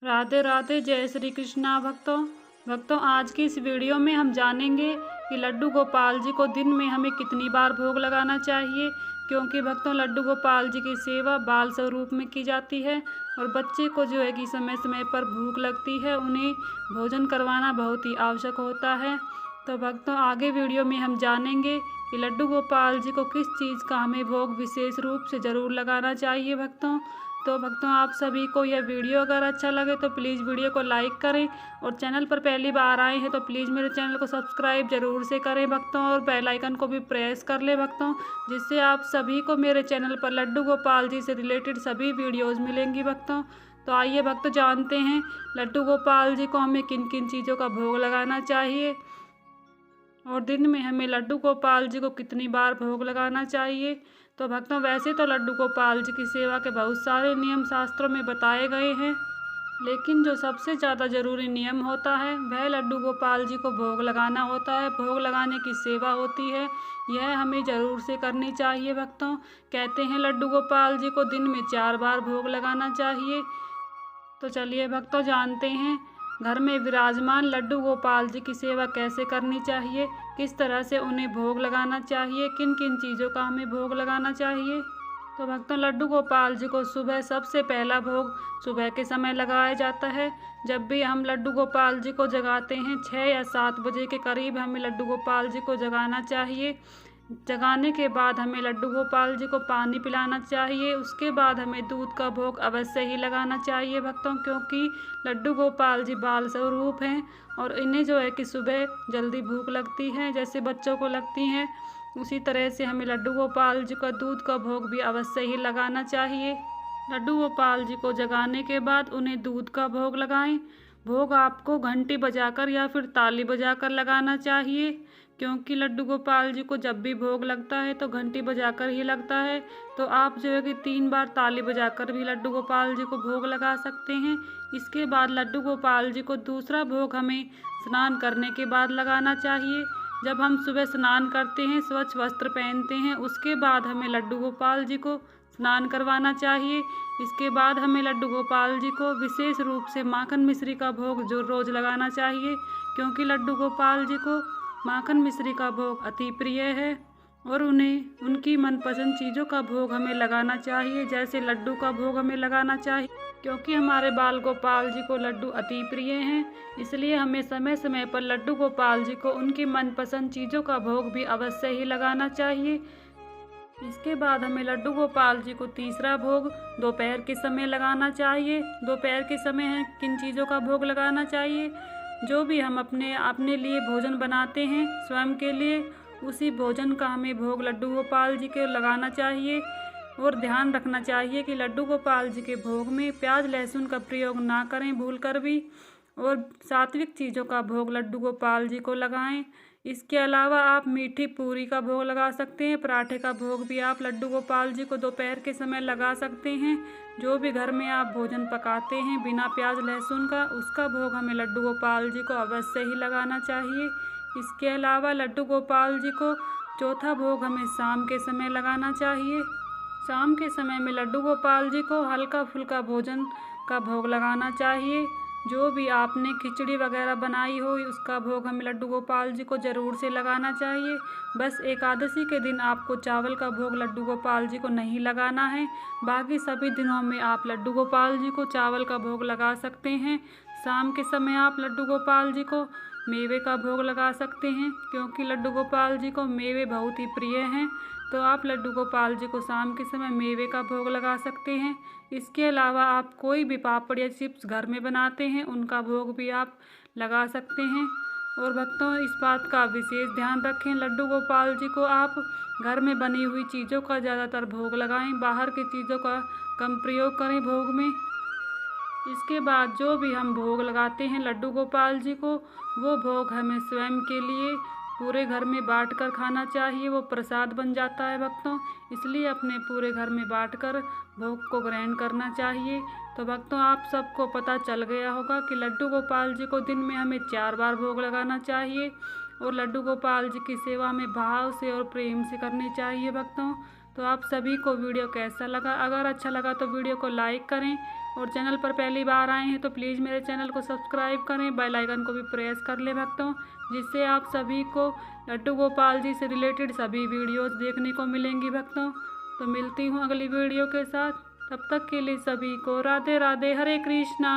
राधे राधे, जय श्री कृष्णा भक्तों आज की इस वीडियो में हम जानेंगे कि लड्डू गोपाल जी को दिन में हमें कितनी बार भोग लगाना चाहिए। क्योंकि भक्तों लड्डू गोपाल जी की सेवा बाल स्वरूप में की जाती है और बच्चे को जो है कि समय समय पर भूख लगती है, उन्हें भोजन करवाना बहुत ही आवश्यक होता है। तो भक्तों आगे वीडियो में हम जानेंगे कि लड्डू गोपाल जी को किस चीज़ का हमें भोग विशेष रूप से ज़रूर लगाना चाहिए भक्तों आप सभी को यह वीडियो अगर अच्छा लगे तो प्लीज़ वीडियो को लाइक करें और चैनल पर पहली बार आए हैं तो प्लीज़ मेरे चैनल को सब्सक्राइब जरूर से करें भक्तों, और बेल आइकन को भी प्रेस कर लें भक्तों, जिससे आप सभी को मेरे चैनल पर लड्डू गोपाल जी से रिलेटेड सभी वीडियोज़ मिलेंगी भक्तों। तो आइए भक्तों जानते हैं लड्डू गोपाल जी को हमें किन किन चीज़ों का भोग लगाना चाहिए और दिन में हमें लड्डू गोपाल जी को कितनी बार भोग लगाना चाहिए। तो भक्तों वैसे तो लड्डू गोपाल जी की सेवा के बहुत सारे नियम शास्त्रों में बताए गए हैं, लेकिन जो सबसे ज़्यादा ज़रूरी नियम होता है वह लड्डू गोपाल जी को भोग लगाना होता है। भोग लगाने की सेवा होती है, यह हमें ज़रूर से करनी चाहिए भक्तों। कहते हैं लड्डू गोपाल जी को दिन में 4 बार भोग लगाना चाहिए। तो चलिए भक्तों जानते हैं घर में विराजमान लड्डू गोपाल जी की सेवा कैसे करनी चाहिए, किस तरह से उन्हें भोग लगाना चाहिए, किन किन चीज़ों का हमें भोग लगाना चाहिए। तो भक्तों लड्डू गोपाल जी को सुबह सबसे पहला भोग सुबह के समय लगाया जाता है। जब भी हम लड्डू गोपाल जी को जगाते हैं 6 या 7 बजे के करीब हमें लड्डू गोपाल जी को जगाना चाहिए। जगाने के बाद हमें लड्डू गोपाल जी को पानी पिलाना चाहिए। उसके बाद हमें दूध का भोग अवश्य ही लगाना चाहिए भक्तों, क्योंकि लड्डू गोपाल जी बाल स्वरूप हैं और इन्हें जो है कि सुबह जल्दी भूख लगती है, जैसे बच्चों को लगती हैं उसी तरह से हमें लड्डू गोपाल जी का दूध का भोग भी अवश्य ही लगाना चाहिए। लड्डू गोपाल जी को जगाने के बाद उन्हें दूध का भोग लगाएं। भोग आपको घंटी बजाकर या फिर ताली बजाकर लगाना चाहिए, क्योंकि लड्डू गोपाल जी को जब भी भोग लगता है तो घंटी बजाकर ही लगता है। तो आप जो है कि 3 बार ताली बजाकर भी लड्डू गोपाल जी को भोग लगा सकते हैं। इसके बाद लड्डू गोपाल जी को दूसरा भोग हमें स्नान करने के बाद लगाना चाहिए। जब हम सुबह स्नान करते हैं, स्वच्छ वस्त्र पहनते हैं, उसके बाद हमें लड्डू गोपाल जी को स्नान करवाना चाहिए। इसके बाद हमें लड्डू गोपाल जी को विशेष रूप से माखन मिश्री का भोग जो रोज़ लगाना चाहिए, क्योंकि लड्डू गोपाल जी को माखन मिश्री का भोग अति प्रिय है और उन्हें उनकी मनपसंद चीज़ों का भोग हमें लगाना चाहिए। जैसे लड्डू का भोग हमें लगाना चाहिए, क्योंकि हमारे बाल गोपाल जी को लड्डू अति प्रिय हैं, इसलिए हमें समय समय पर लड्डू गोपाल जी को उनकी मनपसंद चीज़ों का भोग भी अवश्य ही लगाना चाहिए। इसके बाद हमें लड्डू गोपाल जी को तीसरा भोग दोपहर के समय लगाना चाहिए। दोपहर के समय है किन चीज़ों का भोग लगाना चाहिए, जो भी हम अपने लिए भोजन बनाते हैं स्वयं के लिए, उसी भोजन का हमें भोग लड्डू गोपाल जी के लगाना चाहिए। और ध्यान रखना चाहिए कि लड्डू गोपाल जी के भोग में प्याज लहसुन का प्रयोग ना करें भूल कर भी, और सात्विक चीज़ों का भोग लड्डू गोपाल जी को लगाएं। इसके अलावा आप मीठी पूरी का भोग लगा सकते हैं, पराठे का भोग भी आप लड्डू गोपाल जी को दोपहर के समय लगा सकते हैं। जो भी घर में आप भोजन पकाते हैं बिना प्याज लहसुन का, उसका भोग हमें लड्डू गोपाल जी को अवश्य ही लगाना चाहिए। इसके अलावा लड्डू गोपाल जी को चौथा भोग हमें शाम के समय लगाना चाहिए। शाम के समय में लड्डू गोपाल जी को हल्का फुल्का भोजन का भोग लगाना चाहिए। जो भी आपने खिचड़ी वगैरह बनाई हो उसका भोग हमें लड्डू गोपाल जी को ज़रूर से लगाना चाहिए। बस एकादशी के दिन आपको चावल का भोग लड्डू गोपाल जी को नहीं लगाना है, बाकी सभी दिनों में आप लड्डू गोपाल जी को चावल का भोग लगा सकते हैं। शाम के समय आप लड्डू गोपाल जी को मेवे का भोग लगा सकते हैं, क्योंकि लड्डू गोपाल जी को मेवे बहुत ही प्रिय हैं। तो आप लड्डू गोपाल जी को शाम के समय मेवे का भोग लगा सकते हैं। इसके अलावा आप कोई भी पापड़ या चिप्स घर में बनाते हैं उनका भोग भी आप लगा सकते हैं। और भक्तों इस बात का विशेष ध्यान रखें, लड्डू गोपाल जी को आप घर में बनी हुई चीज़ों का ज़्यादातर भोग लगाएं, बाहर की चीज़ों का कम प्रयोग करें भोग में। इसके बाद जो भी हम भोग लगाते हैं लड्डू गोपाल जी को, वो भोग हमें स्वयं के लिए पूरे घर में बांटकर खाना चाहिए। वो प्रसाद बन जाता है भक्तों, इसलिए अपने पूरे घर में बांटकर भोग को ग्रहण करना चाहिए। तो भक्तों आप सबको पता चल गया होगा कि लड्डू गोपाल जी को दिन में हमें 4 बार भोग लगाना चाहिए और लड्डू गोपाल जी की सेवा हमें भाव से और प्रेम से करनी चाहिए भक्तों। तो आप सभी को वीडियो कैसा लगा? अगर अच्छा लगा तो वीडियो को लाइक करें और चैनल पर पहली बार आए हैं तो प्लीज़ मेरे चैनल को सब्सक्राइब करें, बेल आइकन को भी प्रेस कर लें भक्तों, जिससे आप सभी को लड्डू गोपाल जी से रिलेटेड सभी वीडियोस देखने को मिलेंगी भक्तों। तो मिलती हूँ अगली वीडियो के साथ, तब तक के लिए सभी को राधे राधे, हरे कृष्णा।